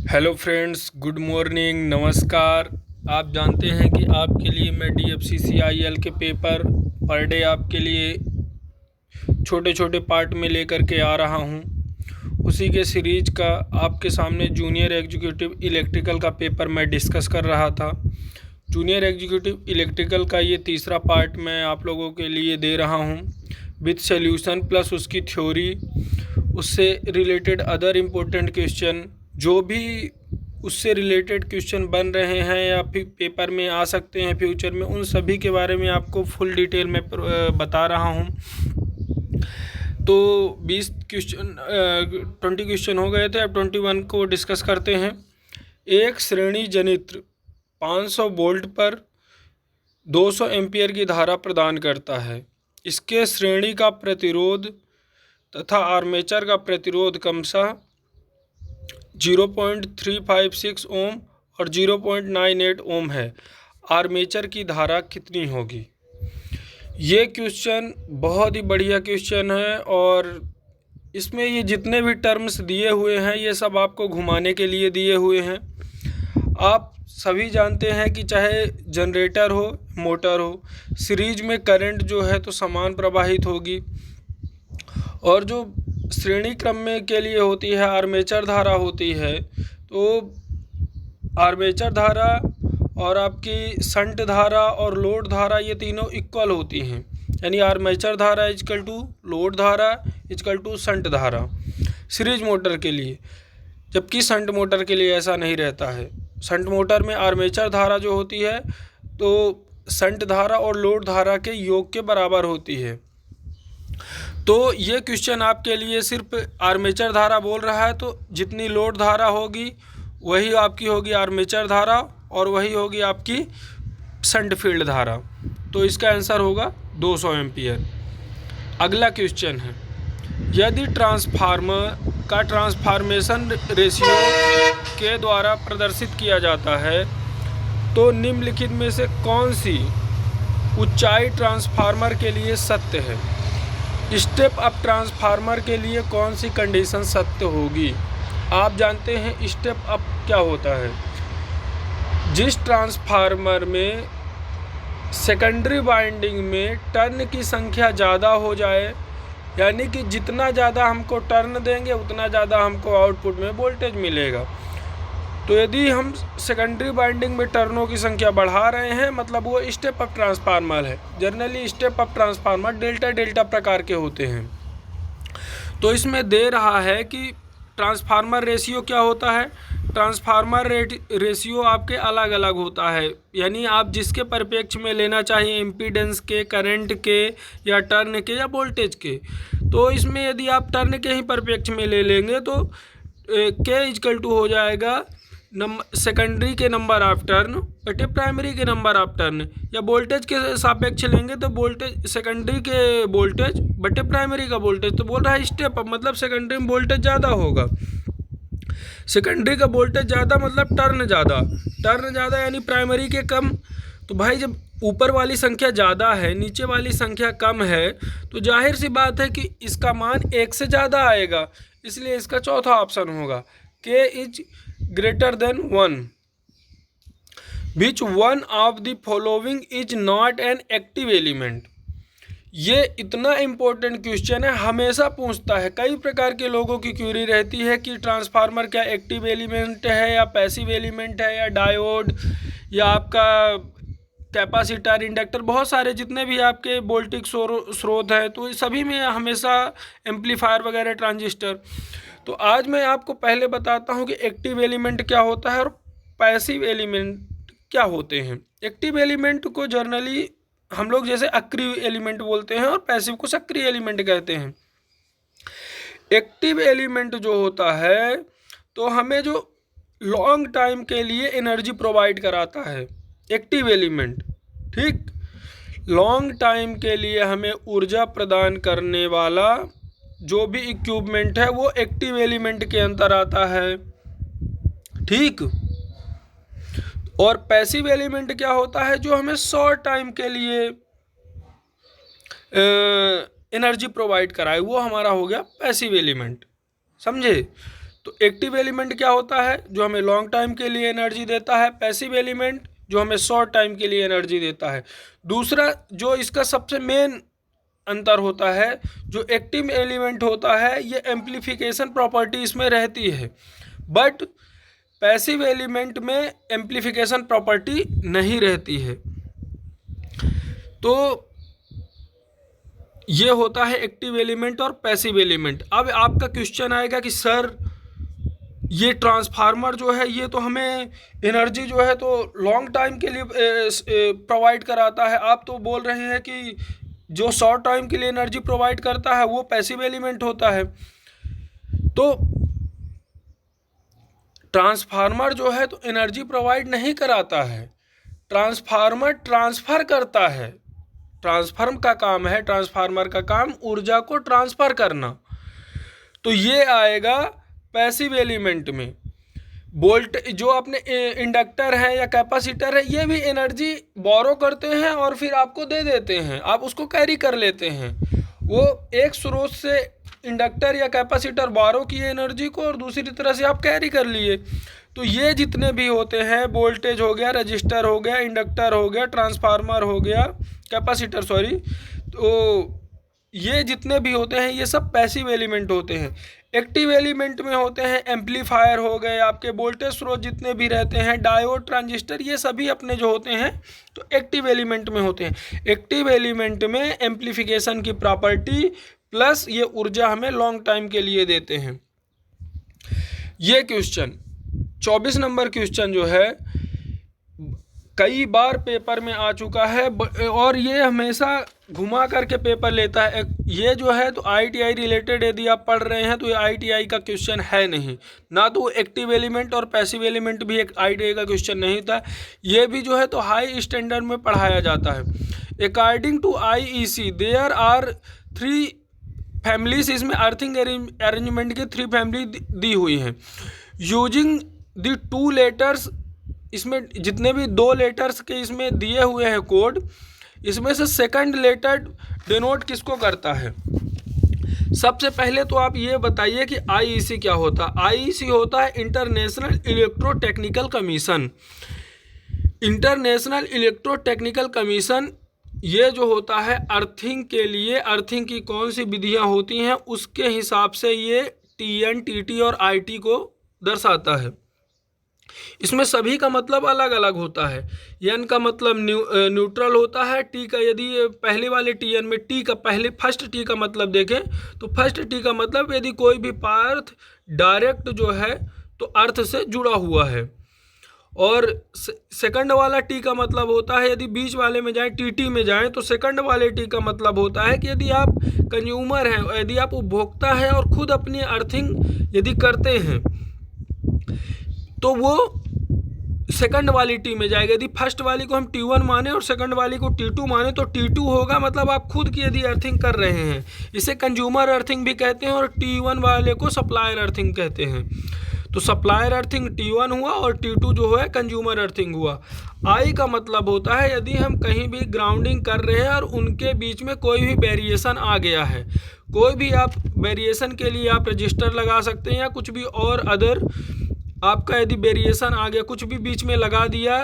Hello friends, good morning, नमस्कार। आप जानते हैं कि आपके लिए मैं DFCCIL के पेपर पर डे आपके लिए छोटे छोटे पार्ट में लेकर के आ रहा हूं। उसी के सीरीज का आपके सामने जूनियर एग्जीक्यूटिव इलेक्ट्रिकल का पेपर मैं डिस्कस कर रहा था। जूनियर एग्जीक्यूटिव इलेक्ट्रिकल का ये तीसरा पार्ट मैं आप लोगों के लिए दे रहा हूं विथ सॉल्यूशन प्लस उसकी थ्योरी, उससे रिलेटेड अदर इम्पोर्टेंट क्वेश्चन, जो भी उससे रिलेटेड क्वेश्चन बन रहे हैं या फिर पेपर में आ सकते हैं फ्यूचर में, उन सभी के बारे में आपको फुल डिटेल में बता रहा हूं। तो 20 क्वेश्चन 20 क्वेश्चन हो गए थे, अब 21 को डिस्कस करते हैं। एक श्रेणी जनित्र 500 वोल्ट पर 200 एम्पियर की धारा प्रदान करता है। इसके श्रेणी का प्रतिरोध तथा आर्मेचर का प्रतिरोध क्रमशः 0.356 ओम और 0.98 ओम है। आर्मेचर की धारा कितनी होगी? ये क्वेश्चन बहुत ही बढ़िया क्वेश्चन है और इसमें ये जितने भी टर्म्स दिए हुए हैं ये सब आपको घुमाने के लिए दिए हुए हैं। आप सभी जानते हैं कि चाहे जनरेटर हो, मोटर हो, सीरीज में करंट जो है तो समान प्रवाहित होगी, और जो श्रेणी क्रम में के लिए होती है आर्मेचर धारा होती है, तो आर्मेचर धारा और आपकी शंट धारा और लोड धारा ये तीनों इक्वल होती हैं। यानी आर्मेचर धारा इजकल टू लोड धारा इजकल टू शंट धारा सीरीज मोटर के लिए, जबकि शंट मोटर के लिए ऐसा नहीं रहता है। शंट मोटर में आर्मेचर धारा जो होती है तो शंट धारा और लोड धारा के योग के बराबर होती है। तो ये क्वेश्चन आपके लिए सिर्फ आर्मेचर धारा बोल रहा है, तो जितनी लोड धारा होगी वही आपकी होगी आर्मेचर धारा और वही होगी आपकी शंट फील्ड धारा। तो इसका आंसर होगा 200 एम्पियर। अगला क्वेश्चन है, यदि ट्रांसफार्मर का ट्रांसफॉर्मेशन रेशियो के द्वारा प्रदर्शित किया जाता है तो निम्नलिखित में से कौन सी ऊंचाई ट्रांसफार्मर के लिए सत्य है? स्टेप अप ट्रांसफार्मर के लिए कौन सी कंडीशन सत्य होगी? आप जानते हैं स्टेप अप क्या होता है। जिस ट्रांसफार्मर में सेकेंडरी वाइंडिंग में टर्न की संख्या ज़्यादा हो जाए, यानी कि जितना ज़्यादा हमको टर्न देंगे उतना ज़्यादा हमको आउटपुट में वोल्टेज मिलेगा। तो यदि हम सेकेंडरी वाइंडिंग में टर्नों की संख्या बढ़ा रहे हैं, मतलब वो स्टेप अप ट्रांसफार्मर है। Generally step up transformer delta delta प्रकार के होते हैं। तो इसमें दे रहा है कि ट्रांसफार्मर रेशियो क्या होता है। ट्रांसफार्मर रेशियो आपके अलग अलग होता है, यानी आप जिसके परिप्रेक्ष्य में लेना चाहिए, इम्पीडेंस के, करंट के, या टर्न के, या वोल्टेज के। तो इसमें यदि आप टर्न के ही परिप्रेक्ष्य में ले लेंगे तो के इजकल टू हो जाएगा सेकेंडरी के नंबर ऑफ टर्न बटे प्राइमरी के नंबर ऑफ टर्न, या वोल्टेज के सापेक्ष लेंगे तो वोल्टेज सेकेंडरी के वोल्टेज बटे प्राइमरी का वोल्टेज। तो बोल रहा है स्टेप अप मतलब सेकेंडरी में वोल्टेज ज़्यादा होगा। सेकेंडरी का वोल्टेज ज़्यादा मतलब टर्न ज़्यादा, टर्न ज़्यादा यानी प्राइमरी के कम। तो भाई जब ऊपर वाली संख्या ज़्यादा है, नीचे वाली संख्या कम है, तो जाहिर सी बात है कि इसका मान 1 से ज़्यादा आएगा। इसलिए इसका चौथा ऑप्शन होगा के is greater than 1। Which one of the following is not an active element? ये इतना इम्पोर्टेंट क्वेश्चन है, हमेशा पूछता है। कई प्रकार के लोगों की क्यूरी रहती है कि ट्रांसफार्मर क्या एक्टिव एलिमेंट है या पैसिव एलिमेंट है, या डायोड, या आपका कैपेसिटर, इंडक्टर, बहुत सारे जितने भी आपके वोल्टिक स्रोत हैं, तो सभी में हमेशा एम्पलीफायर वगैरह, ट्रांजिस्टर। तो आज मैं आपको पहले बताता हूं कि एक्टिव एलिमेंट क्या होता है और पैसिव एलिमेंट क्या होते हैं। एक्टिव एलिमेंट को जनरली हम लोग जैसे अक्रिय एलिमेंट बोलते हैं और पैसिव को सक्रिय एलिमेंट कहते हैं। एक्टिव एलिमेंट जो होता है तो हमें जो लॉन्ग टाइम के लिए एनर्जी प्रोवाइड कराता है एक्टिव एलिमेंट, ठीक। लॉन्ग टाइम के लिए हमें ऊर्जा प्रदान करने वाला जो भी इक्विपमेंट है वो एक्टिव एलिमेंट के अंदर आता है, ठीक। और पैसिव एलिमेंट क्या होता है? जो हमें शॉर्ट टाइम के लिए एनर्जी प्रोवाइड कराए, वो हमारा हो गया पैसिव एलिमेंट, समझे। तो एक्टिव एलिमेंट क्या होता है, जो हमें लॉन्ग टाइम के लिए एनर्जी देता है। पैसिव एलिमेंट जो हमें शॉर्ट टाइम के लिए एनर्जी देता है। दूसरा जो इसका सबसे मेन अंतर होता है, जो एक्टिव एलिमेंट होता है ये एम्प्लीफिकेशन प्रॉपर्टी इसमें रहती है, बट पैसिव एलिमेंट में एम्प्लीफिकेशन प्रॉपर्टी नहीं रहती है। तो ये होता है एक्टिव एलिमेंट और पैसिव एलिमेंट। अब आपका क्वेश्चन आएगा कि सर ये ट्रांसफार्मर जो है ये तो हमें एनर्जी जो है तो लॉन्ग टाइम के लिए प्रोवाइड कराता है, आप तो बोल रहे हैं कि जो शॉर्ट टाइम के लिए एनर्जी प्रोवाइड करता है वो पैसिव एलिमेंट होता है। तो ट्रांसफार्मर जो है तो एनर्जी प्रोवाइड नहीं कराता है, ट्रांसफार्मर ट्रांसफ़र करता है। ट्रांसफार्म का काम है, ट्रांसफार्मर का काम ऊर्जा को ट्रांसफ़र करना। तो ये आएगा पैसिव एलिमेंट में। वोल्ट जो अपने इंडक्टर है या कैपेसिटर है ये भी एनर्जी बोरो करते हैं और फिर आपको दे देते हैं, आप उसको कैरी कर लेते हैं। वो एक स्रोत से इंडक्टर या कैपेसिटर बोरो किए एनर्जी को और दूसरी तरह से आप कैरी कर लिए। तो ये जितने भी होते हैं, वोल्टेज हो गया, रजिस्टर हो गया, इंडक्टर हो गया, ट्रांसफार्मर हो गया, कैपेसिटर सॉरी, तो ये जितने भी होते हैं ये सब पैसिव एलिमेंट होते हैं। एक्टिव एलिमेंट में होते हैं एम्पलीफायर हो गए, आपके वोल्टेज स्रोत जितने भी रहते हैं, डायोड, ट्रांजिस्टर, ये सभी अपने जो होते हैं तो एक्टिव एलिमेंट में होते हैं। एक्टिव एलिमेंट में एम्पलीफिकेशन की प्रॉपर्टी प्लस ये ऊर्जा हमें लॉन्ग टाइम के लिए देते हैं। ये क्वेश्चन 24 नंबर क्वेश्चन जो है कई बार पेपर में आ चुका है और ये हमेशा घुमा करके पेपर लेता है। ये जो है तो ITI रिलेटेड यदि आप पढ़ रहे हैं तो ये ITI का क्वेश्चन है नहीं, ना तो एक्टिव एलिमेंट और पैसिव एलिमेंट भी एक ITI का क्वेश्चन नहीं था। ये भी जो है तो हाई स्टैंडर्ड में पढ़ाया जाता है। According to IEC there are 3 families, इसमें अर्थिंग अरेंजमेंट की 3 फैमिली दी हुई हैं। यूजिंग द 2 लेटर्स, इसमें जितने भी 2 लेटर्स के इसमें दिए हुए हैं कोड, इसमें से सेकंड लेटर डिनोट किसको करता है। सबसे पहले तो आप ये बताइए कि IEC क्या होता है। IEC होता है international electrotechnical commission. International electrotechnical commission ये जो होता है अर्थिंग के लिए, अर्थिंग की कौन सी विधियाँ होती हैं उसके हिसाब से ये TN, TT और IT को दर्शाता है। इसमें सभी का मतलब अलग अलग होता है। N का मतलब न्यूट्रल होता है। T का यदि पहले वाले TN में T का फर्स्ट T का मतलब देखें तो फर्स्ट T का मतलब यदि कोई भी पदार्थ डायरेक्ट जो है तो अर्थ से जुड़ा हुआ है। और सेकंड वाला T का मतलब होता है, यदि बीच वाले में जाएं TT में जाएं तो सेकंड वाले T का मतलब होता है कि यदि आप कंज्यूमर हैं, यदि आप उपभोक्ता हैं और खुद अपनी अर्थिंग यदि करते हैं तो वो सेकंड वाली T में जाएगा। यदि फर्स्ट वाली को हम T1 माने और सेकंड वाली को T2 माने तो T2 होगा, मतलब आप खुद की यदि अर्थिंग कर रहे हैं, इसे कंज्यूमर अर्थिंग भी कहते हैं और T1 वाले को सप्लायर अर्थिंग कहते हैं। तो सप्लायर अर्थिंग T1 हुआ और T2 जो है कंज्यूमर अर्थिंग हुआ। I का मतलब होता है यदि हम कहीं भी ग्राउंडिंग कर रहे हैं और उनके बीच में कोई भी वेरिएशन आ गया है, कोई भी आप वेरिएशन के लिए आप रजिस्टर लगा सकते हैं या कुछ भी और अदर आपका यदि वेरिएशन आ गया, कुछ भी बीच में लगा दिया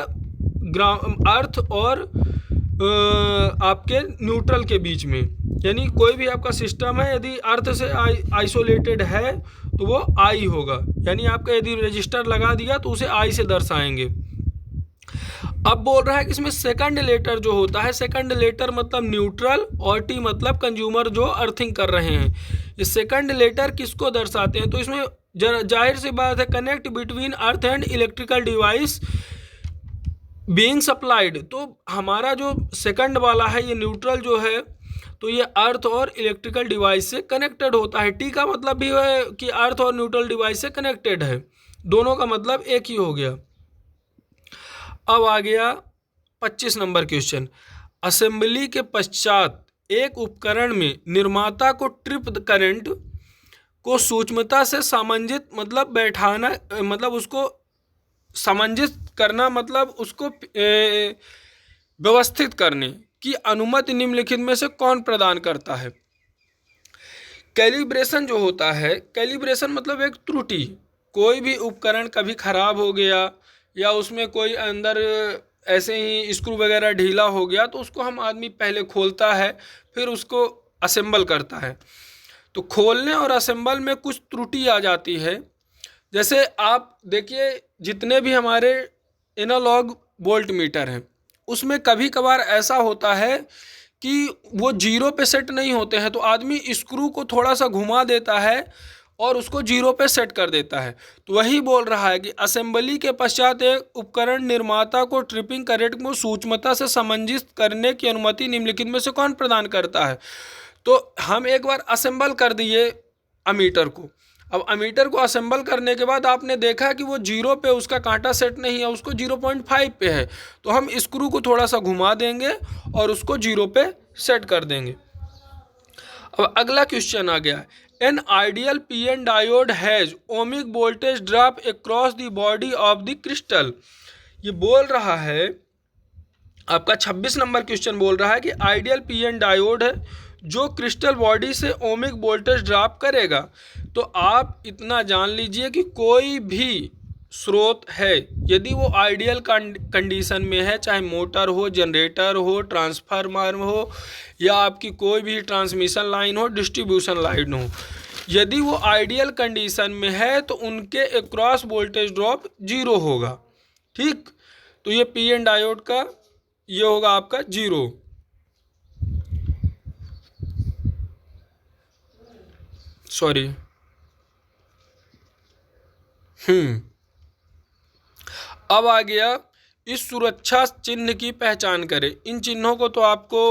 अर्थ और आपके न्यूट्रल के बीच में, यानी कोई भी आपका सिस्टम है यदि अर्थ से आइसोलेटेड है तो वो I होगा, यानी आपका यदि रजिस्टर लगा दिया तो उसे I से दर्शाएंगे। अब बोल रहा है कि इसमें सेकंड लेटर जो होता है, सेकंड लेटर मतलब न्यूट्रल और T मतलब कंज्यूमर जो अर्थिंग कर रहे हैं, ये सेकंड लेटर किसको दर्शाते हैं। तो इसमें जाहिर सी बात है connect between earth and electrical device being supplied. तो हमारा जो सेकंड वाला है ये न्यूट्रल जो है तो ये अर्थ और इलेक्ट्रिकल डिवाइस से कनेक्टेड होता है। T का मतलब भी है कि अर्थ और न्यूट्रल डिवाइस से कनेक्टेड है, दोनों का मतलब एक ही हो गया। अब आ गया 25 नंबर क्वेश्चन। असेंबली के पश्चात एक उपकरण में निर्माता को ट्रिप करंट को सूक्ष्मता से सामंजित मतलब बैठाना, मतलब उसको सामंजित करना, मतलब उसको व्यवस्थित करने की अनुमति निम्नलिखित में से कौन प्रदान करता है। कैलिब्रेशन जो होता है, कैलिब्रेशन मतलब एक त्रुटि, कोई भी उपकरण कभी ख़राब हो गया या उसमें कोई अंदर ऐसे ही स्क्रू वगैरह ढीला हो गया तो उसको हम आदमी पहले खोलता है, फिर उसको असेंबल करता है। तो खोलने और असेंबल में कुछ त्रुटि आ जाती है। जैसे आप देखिए, जितने भी हमारे एनालॉग वोल्ट मीटर हैं उसमें कभी कभार ऐसा होता है कि वो जीरो पे सेट नहीं होते हैं, तो आदमी स्क्रू को थोड़ा सा घुमा देता है और उसको जीरो पे सेट कर देता है। तो वही बोल रहा है कि असेंबली के पश्चात एक उपकरण निर्माता को ट्रिपिंग करेक्ट को सूक्ष्मता से समंजित करने की अनुमति निम्नलिखित में से कौन प्रदान करता है। तो हम एक बार असेंबल कर दिए अमीटर को, अब अमीटर को असेंबल करने के बाद आपने देखा कि वो जीरो पे उसका कांटा सेट नहीं है, उसको 0.5 पे है, तो हम स्क्रू को थोड़ा सा घुमा देंगे और उसको जीरो पे सेट कर देंगे। अब अगला क्वेश्चन आ गया, an ideal PN diode has ohmic voltage drop across the body of the crystal. ये बोल रहा है आपका 26 नंबर क्वेश्चन बोल रहा है कि आइडियल पीएन डायोड है जो क्रिस्टल बॉडी से ओमिक वोल्टेज ड्रॉप करेगा। तो आप इतना जान लीजिए कि कोई भी स्रोत है यदि वो आइडियल कंडीशन में है, चाहे मोटर हो, जनरेटर हो, ट्रांसफार्मर हो या आपकी कोई भी ट्रांसमिशन लाइन हो, डिस्ट्रीब्यूशन लाइन हो, यदि वो आइडियल कंडीशन में है तो उनके अक्रॉस वोल्टेज ड्रॉप जीरो होगा। ठीक, तो ये पीएन डायोड का ये होगा आपका जीरो। सॉरी, अब आ गया इस सुरक्षा चिन्ह की पहचान करें। इन चिन्हों को तो आपको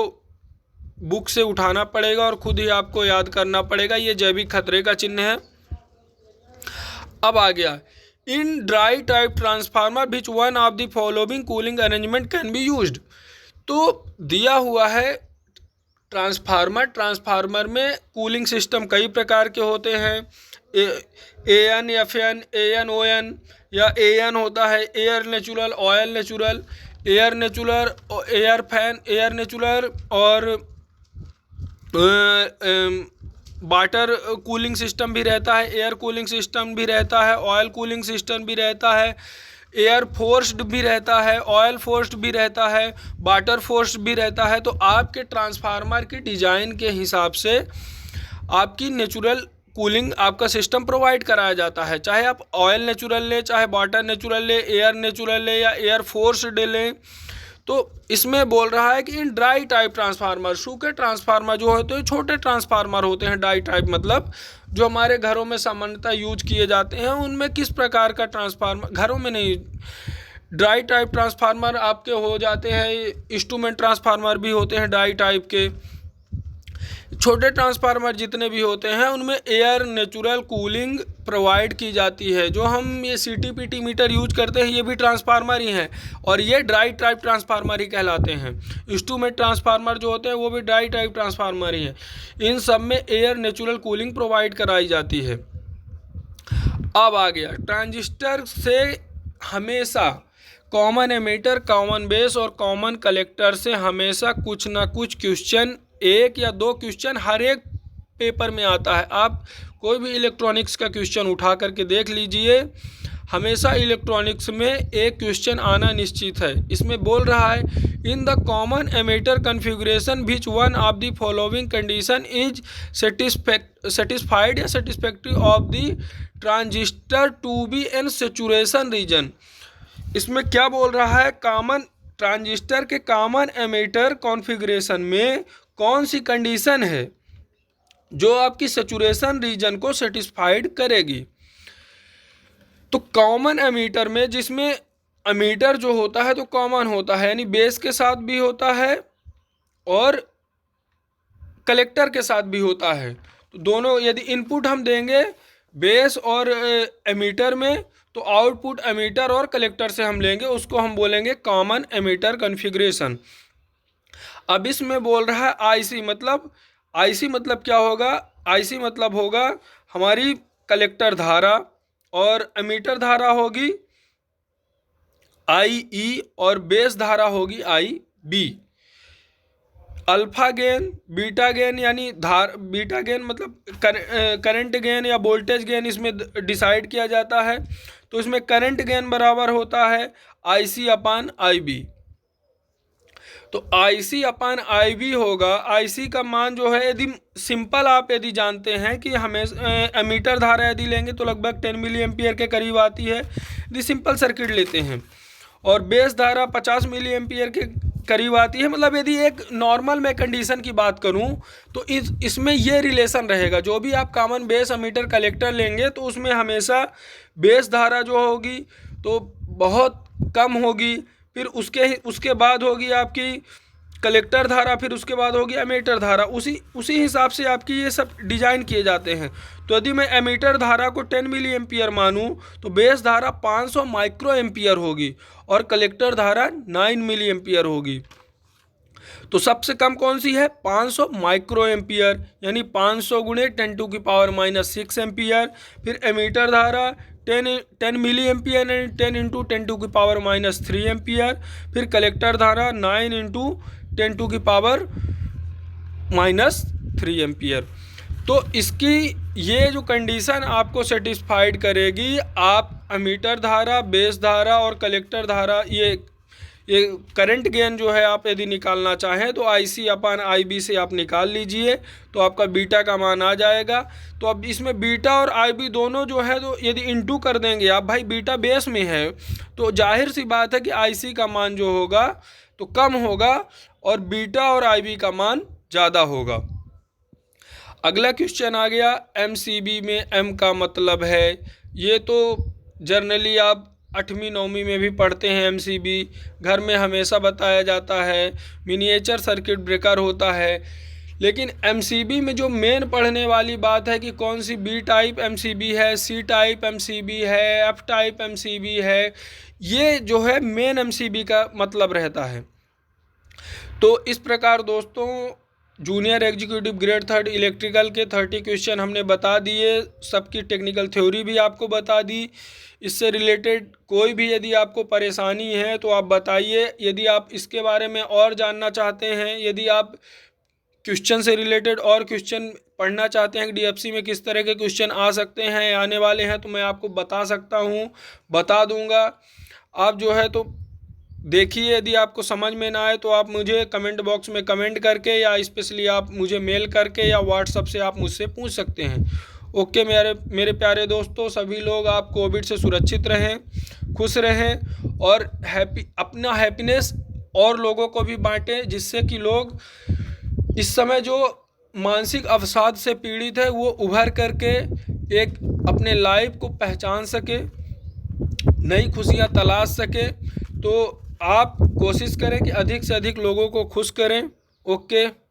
बुक से उठाना पड़ेगा और खुद ही आपको याद करना पड़ेगा। ये जैविक खतरे का चिन्ह है। अब आ गया, in dry type transformer which one of the following cooling arrangement can be used. तो दिया हुआ है ट्रांसफार्मर में कूलिंग सिस्टम कई प्रकार के होते हैं, N, F N, N, O N, या एन होता है air natural, oil natural, air natural, air fan, air natural, और वाटर कूलिंग सिस्टम भी रहता है, एयर कूलिंग सिस्टम भी रहता है, ऑयल कूलिंग सिस्टम भी रहता है, एयर फोर्स्ड भी रहता है, ऑयल फोर्स्ड भी रहता है, वाटर फोर्स्ड भी रहता है। तो आपके ट्रांसफार्मर की डिज़ाइन के हिसाब से आपकी नेचुरल कूलिंग आपका सिस्टम प्रोवाइड कराया जाता है, चाहे आप ऑयल नेचुरल लें, चाहे वाटर नेचुरल लें, एयर नेचुरल लें या एयर फोर्स्ड लें। तो इसमें बोल रहा है कि इन ड्राई टाइप ट्रांसफार्मर, सूखे ट्रांसफार्मर जो होते हैं छोटे ट्रांसफार्मर होते हैं, ड्राई टाइप मतलब जो हमारे घरों में सामान्यतः यूज किए जाते हैं, उनमें किस प्रकार का ट्रांसफार्मर, घरों में नहीं, ड्राई टाइप ट्रांसफार्मर आपके हो जाते हैं, इंस्ट्रूमेंट ट्रांसफार्मर भी होते हैं ड्राई टाइप के। छोटे ट्रांसफार्मर जितने भी होते हैं उनमें एयर नेचुरल कूलिंग प्रोवाइड की जाती है। जो हम ये CTPT मीटर यूज करते हैं ये भी ट्रांसफार्मर ही हैं और ये ड्राई टाइप ट्रांसफार्मर ही कहलाते हैं। इंस्ट्रूमेंट ट्रांसफार्मर जो होते हैं वो भी ड्राई टाइप ट्रांसफार्मर ही हैं। इन सब में एयर नेचुरल कूलिंग प्रोवाइड कराई जाती है। अब आ गया, ट्रांजिस्टर से हमेशा कॉमन एमिटर, कॉमन बेस और कॉमन कलेक्टर से हमेशा कुछ ना कुछ क्वेश्चन, एक या दो क्वेश्चन हर एक पेपर में आता है। आप कोई भी इलेक्ट्रॉनिक्स का क्वेश्चन उठा करके देख लीजिए, हमेशा इलेक्ट्रॉनिक्स में एक क्वेश्चन आना निश्चित है। इसमें बोल रहा है, in the common emitter configuration which one of the following condition is satisfied या satisfactory of the transistor to be in saturation region. इसमें क्या बोल रहा है, कॉमन ट्रांजिस्टर के कॉमन एमिटर कॉन्फ़िगरेशन में कौन सी कंडीशन है जो आपकी सेचुरेशन रीजन को सेटिस्फाइड करेगी। तो कॉमन एमीटर में, जिसमें एमीटर जो होता है तो कॉमन होता है, यानी बेस के साथ भी होता है और कलेक्टर के साथ भी होता है। तो दोनों, यदि इनपुट हम देंगे बेस और एमीटर में तो आउटपुट एमीटर और कलेक्टर से हम लेंगे, उसको हम बोलेंगे कॉमन एमीटर कॉन्फ़िगरेशन। अब इसमें बोल रहा है आईसी मतलब क्या होगा, आईसी मतलब होगा हमारी कलेक्टर धारा और एमीटर धारा होगी आई ई और बेस धारा होगी I B. Alpha gain, beta gain, यानी बीटा गेन मतलब करंट गेन या वोल्टेज गेन इसमें डिसाइड किया जाता है। तो इसमें करंट गेन बराबर होता है IC अपान IB। तो IC अपान IB होगा। IC का मान जो है, यदि सिंपल आप यदि जानते हैं कि हमें एमीटर धारा यदि लेंगे तो लगभग 10 मिली एम्पियर के करीब आती है यदि सिंपल सर्किट लेते हैं, और बेस धारा 50 मिली एम्पियर के करीब आती है। मतलब यदि एक नॉर्मल मैं कंडीशन की बात करूं तो इसमें ये रिलेशन रहेगा। जो भी आप कॉमन बेस एमीटर कलेक्टर लेंगे तो उसमें हमेशा बेस धारा जो होगी तो बहुत कम होगी, फिर उसके बाद होगी आपकी कलेक्टर धारा, फिर उसके बाद होगी एमीटर धारा। उसी हिसाब से आपकी ये सब डिजाइन किए जाते हैं। तो यदि मैं एमीटर धारा को 10 मिली एम्पियर मानूं तो बेस धारा 500 माइक्रो एम्पियर होगी और कलेक्टर धारा 9 मिली एम्पियर होगी। तो सबसे कम कौन सी है? 500 माइक्रो एम्पियर, यानी 500 गुणे 10⁻⁻6 एम्पियर। फिर एमीटर धारा 10 मिली एम्पियर, यानी 10 इंटू 10⁻⁻3 एम्पियर। फिर कलेक्टर धारा 9 इंटू 10⁻⁻3 एम्पियर। तो इसकी ये जो कंडीशन आपको सेटिस्फाइड करेगी, आप एमीटर धारा, बेस धारा और कलेक्टर धारा, ये करंट गेन जो है आप यदि निकालना चाहें तो IC अपान IB से आप निकाल लीजिए, तो आपका बीटा का मान आ जाएगा। तो अब इसमें बीटा और IB दोनों जो है तो यदि इंटू कर देंगे आप, भाई बीटा बेस में है तो जाहिर सी बात है कि IC का मान जो होगा तो कम होगा और बीटा और IB का मान ज़्यादा होगा। अगला क्वेश्चन आ गया MCB में M का मतलब है, ये तो जनरली आप 8वीं 9वीं में भी पढ़ते हैं। MCB घर में हमेशा बताया जाता है, मिनिएचर सर्किट ब्रेकर होता है। लेकिन MCB में जो मेन पढ़ने वाली बात है कि कौन सी B टाइप MCB है, C टाइप MCB है, F टाइप MCB है, ये जो है मेन MCB का मतलब रहता है। तो इस प्रकार दोस्तों जूनियर एग्जीक्यूटिव ग्रेड 3 इलेक्ट्रिकल के 30 क्वेश्चन हमने बता दिए, सबकी टेक्निकल थ्योरी भी आपको बता दी। इससे रिलेटेड कोई भी यदि आपको परेशानी है तो आप बताइए। यदि आप इसके बारे में और जानना चाहते हैं, यदि आप क्वेश्चन से रिलेटेड और क्वेश्चन पढ़ना चाहते हैं कि DFC में किस तरह के क्वेश्चन आ सकते हैं, आने वाले हैं, तो मैं आपको बता सकता हूँ, बता दूँगा। आप जो है तो देखिए, यदि आपको समझ में ना आए तो आप मुझे कमेंट बॉक्स में कमेंट करके या स्पेशली आप मुझे मेल करके या व्हाट्सएप से आप मुझसे पूछ सकते हैं। ओके मेरे प्यारे दोस्तों, सभी लोग आप कोविड से सुरक्षित रहें, खुश रहें और अपना हैप्पीनेस और लोगों को भी बांटें, जिससे कि लोग इस समय जो मानसिक अवसाद से पीड़ित है वो उभर करके एक अपने लाइफ को पहचान सके, नई खुशियाँ तलाश सके। तो आप कोशिश करें कि अधिक से अधिक लोगों को खुश करें। ओके।